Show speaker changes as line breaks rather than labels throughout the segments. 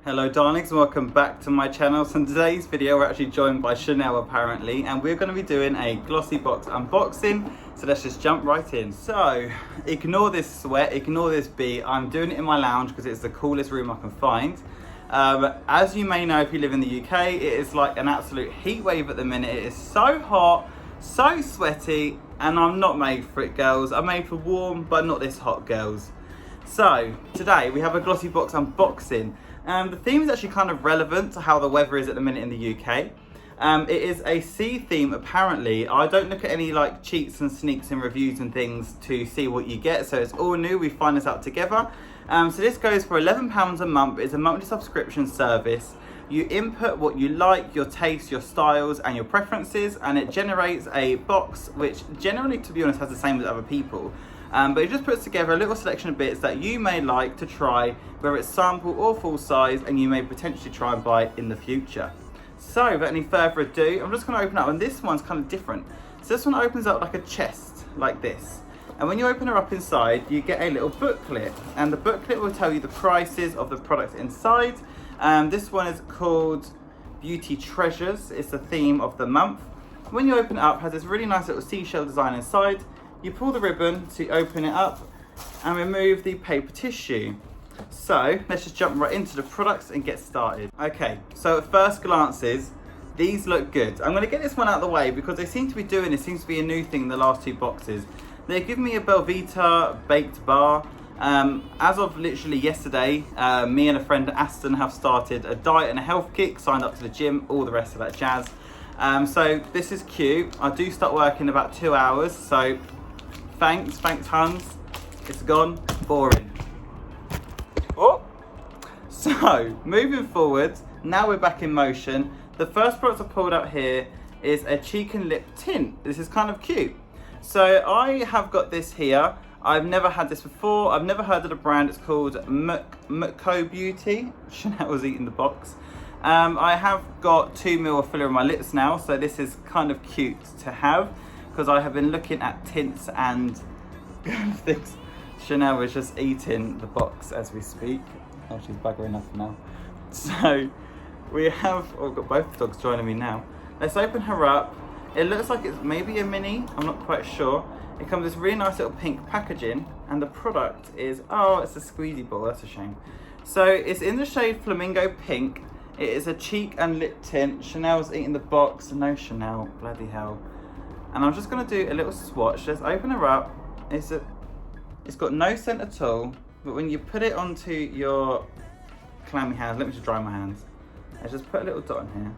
Hello darlings, and welcome back to my channel. So in today's video we're actually joined by Chanel apparently, and we're going to be doing a GLOSSYBOX unboxing. So let's just jump right in. So ignore this sweat, ignore this beat. I'm doing it in my lounge because it's the coolest room I can find. As you may know, if you live in the UK, it is like an absolute heat wave at the minute. It is so hot, so sweaty, and I'm not made for it, girls. I'm made for warm, but not this hot, girls. So today we have a GLOSSYBOX unboxing. The theme is actually kind of relevant to how the weather is at the minute in the UK. It is a sea theme apparently. I don't look at any like cheats and sneaks and reviews and things to see what you get, so it's all new. We find this out together. So this goes for £11 a month. It's a monthly subscription service. You input what you like, your taste, your styles and your preferences, and it generates a box which generally, to be honest, has the same as other people. But it just puts together a little selection of bits that you may like to try, whether it's sample or full size, and you may potentially try and buy in the future. So without any further ado, I'm just going to open up, and this one's kind of different. So this one opens up like a chest, like this. And when you open her up inside, you get a little booklet, and the booklet will tell you the prices of the products inside. This one is called Beauty Treasures. It's the theme of the month. When you open it up, it has this really nice little seashell design inside. You pull the ribbon to open it up and remove the paper tissue. So let's just jump right into the products and get started. Okay, so at first glances, these look good. I'm going to get this one out of the way because they seem to be doing this. Seems to be a new thing in the last two boxes. They give me a Belvita baked bar. As of literally yesterday, me and a friend Aston have started a diet and a health kick, signed up to the gym, all the rest of that jazz. So this is cute. I do start work in about 2 hours, so thanks tons. It's gone. Boring. Oh. So moving forward, now we're back in motion. The first product I pulled out here is a cheek and lip tint. This is kind of cute. So I have got this here. I've never had this before. I've never heard of the brand. It's called Mco Beauty. Chanel was eating the box. I have got 2 ml of filler on my lips now, so this is kind of cute to have because I have been looking at tints and things. Chanel is just eating the box as we speak. Oh, she's buggering off now. So we have, oh, we've got both dogs joining me now. Let's open her up. It looks like it's maybe a mini, I'm not quite sure. It comes with this really nice little pink packaging, and the product is, oh, it's a squeezy ball, that's a shame. So it's in the shade Flamingo Pink. It is a cheek and lip tint. Chanel's eating the box. No, Chanel, bloody hell. And I'm just gonna do a little swatch. Let's open her up. It's got no scent at all, but when you put it onto your clammy hands, let me just dry my hands. Let's just put a little dot on here.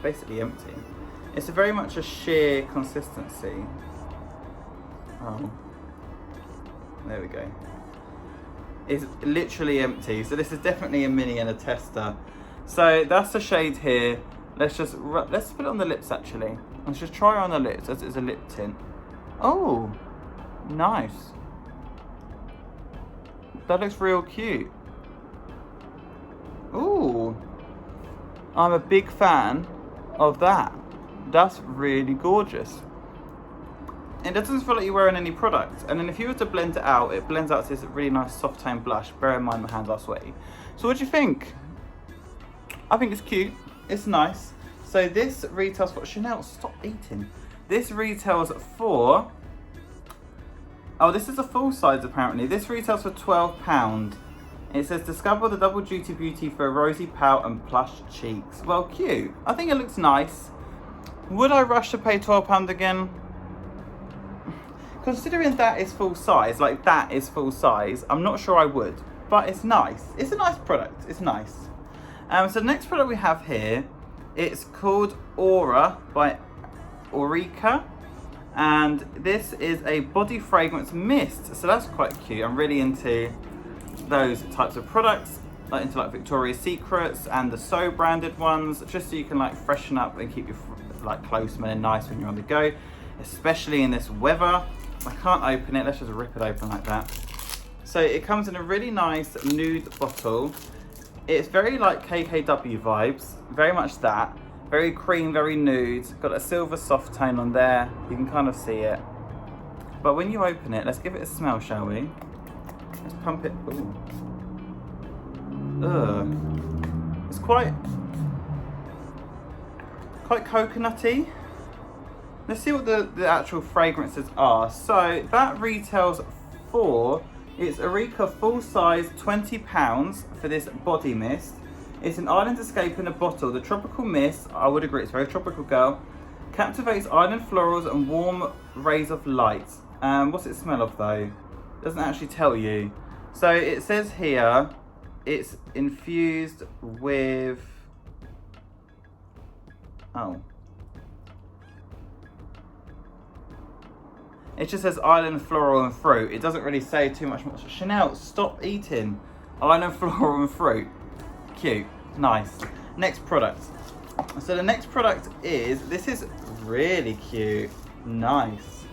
Basically empty. It's very much a sheer consistency. Oh, there we go. It's literally empty. So this is definitely a mini and a tester. So that's the shade here. Let's put it on the lips actually. Let's just try it on the lips as it's a lip tint. Oh, nice. That looks real cute. Ooh, I'm a big fan of that. That's really gorgeous. It doesn't feel like you're wearing any product. And then if you were to blend it out, it blends out to this really nice soft tone blush. Bear in mind my hands are sweaty. So what do you think? I think it's cute. It's nice. So this retails for, Chanel, stop eating. This retails for, oh, this is a full size apparently. This retails for £12. It says, discover the double duty beauty for a rosy pout and plush cheeks. Well, cute. I think it looks nice. Would I rush to pay £12 again? Considering that is full size, like that is full size, I'm not sure I would. But it's nice. It's a nice product. It's nice. So the next product we have here, it's called Aura by Aurica. And this is a body fragrance mist. So that's quite cute. I'm really into those types of products, like into like Victoria's Secrets and the So branded ones, just so you can like freshen up and keep your like clothes smelling nice when you're on the go, especially in this weather. I can't open it. Let's just rip it open like that. So it comes in a really nice nude bottle. It's very like KKW vibes, very much that. Very cream, very nude. Got a silver soft tone on there. You can kind of see it. But when you open it, let's give it a smell, shall we? Let's pump it. Ooh. Ugh. It's quite coconutty. Let's see what the actual fragrances are. So that retails for, it's Eureka full size, £20 for this body mist. It's an island escape in a bottle. The tropical mist, I would agree, it's very tropical, girl. Captivates island florals and warm rays of light. What's it smell of though? Doesn't actually tell you. So it says here, it's infused with, oh. It just says island floral and fruit. It doesn't really say too much more. Chanel, stop eating island floral and fruit. Cute, nice. Next product. So the next product is, this is really cute, nice.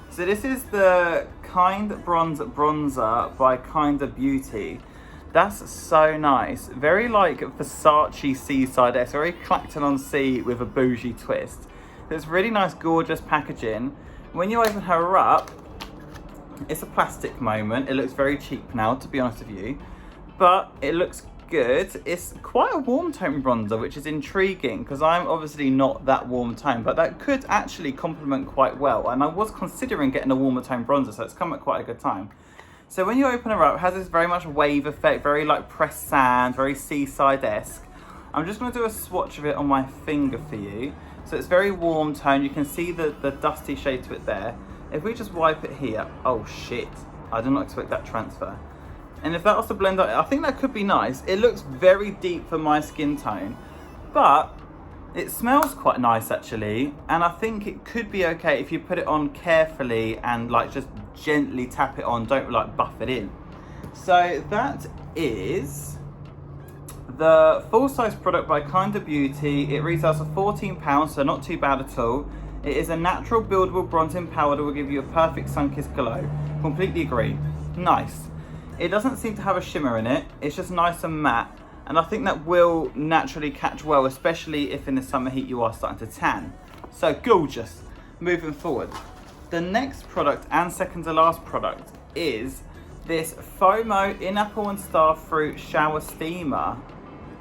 So this is the Kind Bronze Bronzer by Kinda Beauty. That's so nice. Very like Versace Seaside-esque, very Clacton-on-Sea with a bougie twist. It's really nice, gorgeous packaging. When you open her up, it's a plastic moment. It looks very cheap now, to be honest with you, but it looks good. It's quite a warm tone bronzer, which is intriguing because I'm obviously not that warm tone, but that could actually complement quite well. And I was considering getting a warmer tone bronzer, so it's come at quite a good time. So when you open her up, it has this very much wave effect, very like pressed sand, very seaside-esque. I'm just going to do a swatch of it on my finger for you. So it's very warm tone. You can see the dusty shade to it there. If we just wipe it here, oh shit, I did not expect that transfer. And if that was to blend out, I think that could be nice. It looks very deep for my skin tone, but it smells quite nice actually. And I think it could be okay if you put it on carefully and like just gently tap it on, don't like buff it in. So that is the full-size product by Kinda Beauty. It retails for £14, so not too bad at all. It is a natural buildable bronzing powder that will give you a perfect sun-kissed glow. Completely agree. Nice. It doesn't seem to have a shimmer in it. It's just nice and matte. And I think that will naturally catch well, especially if in the summer heat you are starting to tan. So gorgeous. Moving forward. The next product and second to last product is this FOMO in apple and starfruit shower steamer.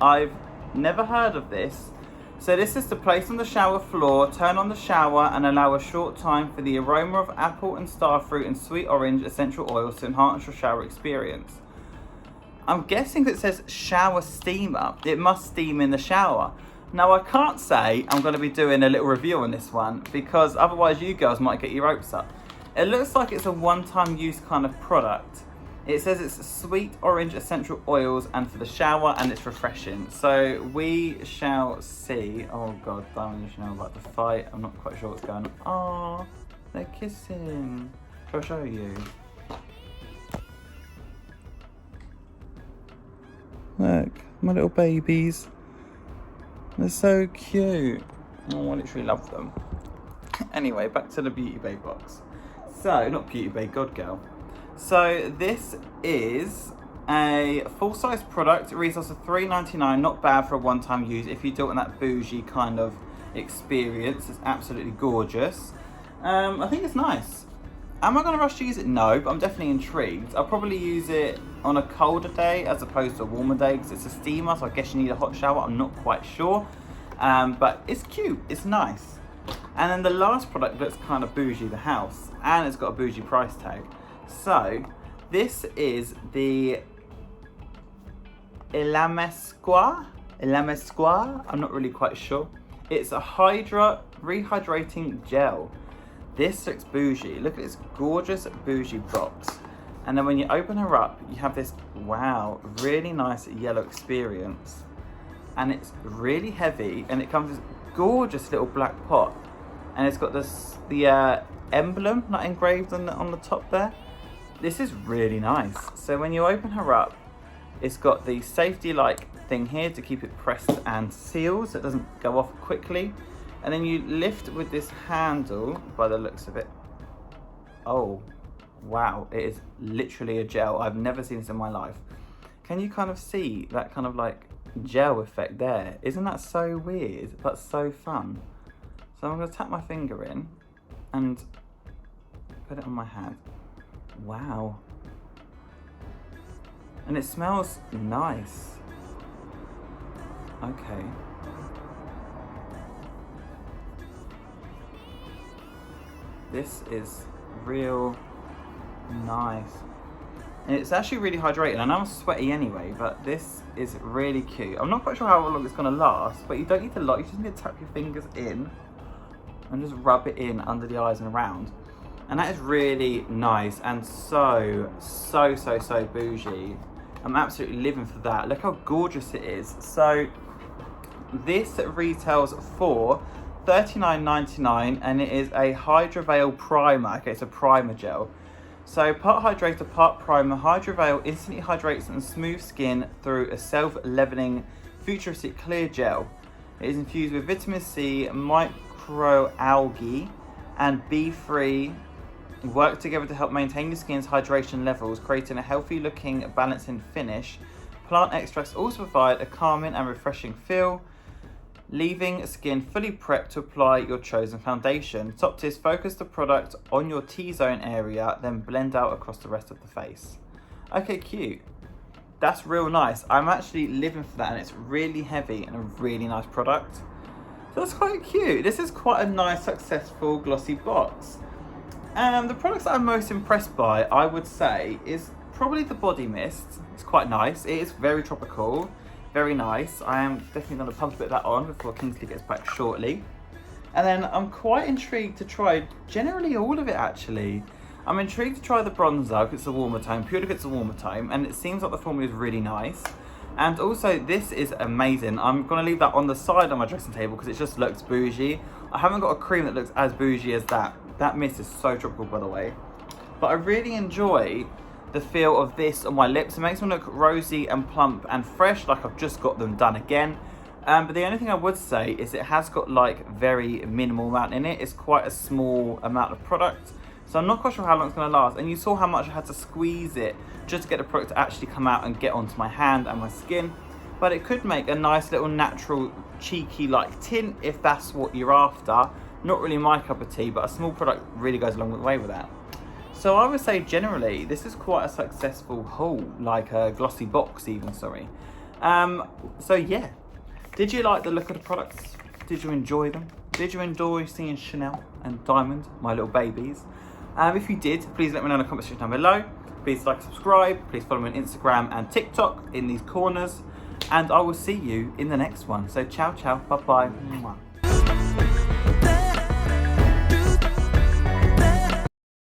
I've never heard of this. So this is to place on the shower floor, turn on the shower and allow a short time for the aroma of apple and starfruit and sweet orange essential oils to enhance your shower experience. I'm guessing that it says shower steamer. It must steam in the shower. Now I can't say I'm going to be doing a little review on this one because otherwise you girls might get your hopes up. It looks like it's a one-time use kind of product. It says it's sweet orange essential oils and for the shower and it's refreshing. So we shall see. Oh God, Diamond and Chanel are about to fight. I'm not quite sure what's going on. Oh, they're kissing. Shall I show you? Look, my little babies. They're so cute. Oh, I literally love them. Anyway, back to the Beauty Bay box. So, not Beauty Bay, God Girl. So this is a full-size product. It retails for $3.99. Not bad for a one-time use. If you do want that bougie kind of experience, it's absolutely gorgeous. I think it's nice. Am I going to rush to use it? No, but I'm definitely intrigued. I'll probably use it on a colder day as opposed to a warmer day because it's a steamer, so I guess you need a hot shower. I'm not quite sure. But it's cute. It's nice. And then the last product looks kind of bougie, the house, and it's got a bougie price tag. So this is the Ilamesqua. I'm not really quite sure. It's a rehydrating gel. This looks bougie. Look at this gorgeous bougie box. And then when you open her up, you have this, wow, really nice yellow experience. And it's really heavy and it comes with this gorgeous little black pot. And it's got this, the emblem not engraved on the top there. This is really nice. So when you open her up, it's got the safety-like thing here to keep it pressed and sealed so it doesn't go off quickly. And then you lift with this handle by the looks of it. Oh, wow, it is literally a gel. I've never seen this in my life. Can you kind of see that kind of like gel effect there? Isn't that so weird, but so fun? So I'm gonna tap my finger in and put it on my hand. Wow. And it smells nice. Okay. This is real nice. And it's actually really hydrating. I know I'm sweaty anyway, but this is really cute. I'm not quite sure how long it's gonna last, but you don't need to lot. You just need to tap your fingers in and just rub it in under the eyes and around. And that is really nice and so bougie. I'm absolutely living for that. Look how gorgeous it is. So this retails for $39.99 and it is a Hydroveil primer. Okay, it's a primer gel. So part hydrator, part primer. Hydroveil instantly hydrates and smooths skin through a self-leveling futuristic clear gel. It is infused with vitamin C, microalgae and B3 work together to help maintain your skin's hydration levels, creating a healthy looking, balancing finish. Plant extracts also provide a calming and refreshing feel, leaving skin fully prepped to apply your chosen foundation. Top tips: focus the product on your T-zone area, then blend out across the rest of the face. Okay, cute. That's real nice. I'm actually living for that, and it's really heavy and a really nice product. So that's quite cute. This is quite a nice, successful glossy box. The products that I'm most impressed by, I would say, is probably the body mist. It's quite nice. It is very tropical, very nice. I am definitely going to pump a bit of that on before Kingsley gets back shortly. And then I'm quite intrigued to try generally all of it actually. I'm intrigued to try the bronzer because it's a warmer tone, purely because it's a warmer tone, and it seems like the formula is really nice. And also this is amazing. I'm going to leave that on the side of my dressing table because it just looks bougie. I haven't got a cream that looks as bougie as that. That mist is so tropical, by the way. But I really enjoy the feel of this on my lips. It makes me look rosy and plump and fresh, like I've just got them done again. But the only thing I would say is it has got like very minimal amount in it. It's quite a small amount of product. So I'm not quite sure how long it's going to last. And you saw how much I had to squeeze it just to get the product to actually come out and get onto my hand and my skin. But it could make a nice little natural cheeky like tint if that's what you're after. Not really my cup of tea, but a small product really goes a long way with that. So I would say generally this is quite a successful haul, like a glossy box even, sorry. So yeah, did you like the look of the products? Did you enjoy them? Did you enjoy seeing Chanel and Diamond, my little babies? If you did, please let me know in the comment section down below. Please like, subscribe, please follow me on Instagram and TikTok in these corners. And I will see you in the next one. So ciao, ciao, bye-bye.